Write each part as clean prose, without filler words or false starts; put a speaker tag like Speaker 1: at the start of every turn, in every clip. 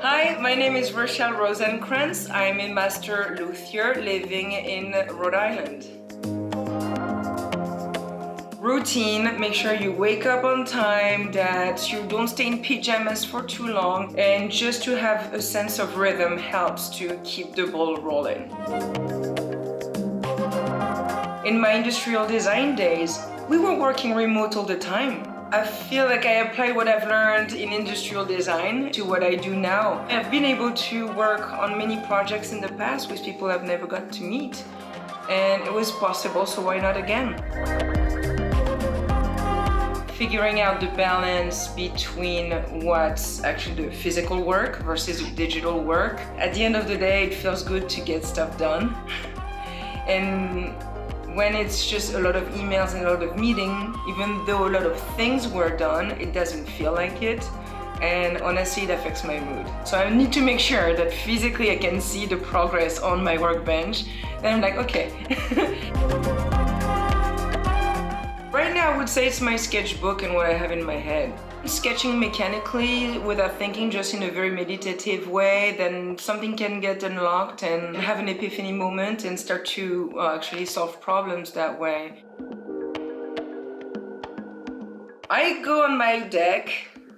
Speaker 1: Hi, my name is Rachel Rosenkrantz. I'm a master luthier living in Rhode Island. Routine, make sure you wake up on time, that you don't stay in pajamas for too long, and just to have a sense of rhythm helps to keep the ball rolling. In my industrial design days, we were working remote all the time. I feel like I apply what I've learned in industrial design to what I do now. I've been able to work on many projects in the past with people I've never got to meet, and it was possible, so why not again? Figuring out the balance between what's actually the physical work versus the digital work. At the end of the day, it feels good to get stuff done. And when it's just a lot of emails and a lot of meetings, even though a lot of things were done, it doesn't feel like it. And honestly, it affects my mood. So I need to make sure that physically I can see the progress on my workbench. Then I'm like, okay. Right now, I would say it's my sketchbook and what I have in my head. Sketching mechanically without thinking, just in a very meditative way, then something can get unlocked and have an epiphany moment and start to actually solve problems that way. I go on my deck.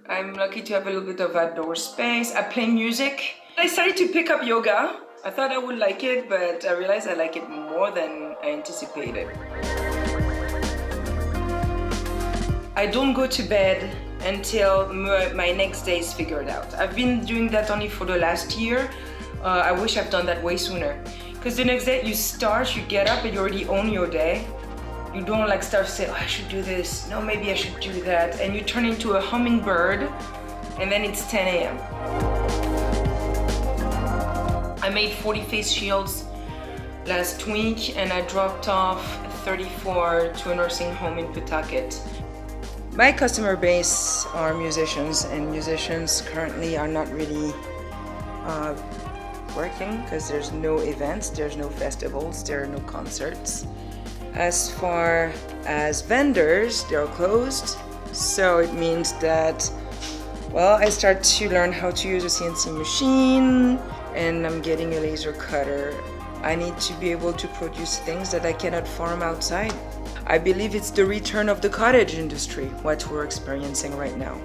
Speaker 1: I'm lucky to have a little bit of outdoor space. I play music. I started to pick up yoga. I thought I would like it, but I realized I like it more than I anticipated. I don't go to bed until my next day is figured out. I've been doing that only for the last year. I wish I've done that way sooner. Because the next day you start, you get up and you already own your day. You don't like start to say, oh, I should do this. No, maybe I should do that. And you turn into a hummingbird and then it's 10 a.m. I made 40 face shields last week and I dropped off 34 to a nursing home in Pawtucket. My customer base are musicians, and musicians currently are not really working because there's no events, there's no festivals, there are no concerts. As far as vendors, they're closed, so it means that, well, I start to learn how to use a CNC machine, and I'm getting a laser cutter. I need to be able to produce things that I cannot farm outside. I believe it's the return of the cottage industry, what we're experiencing right now.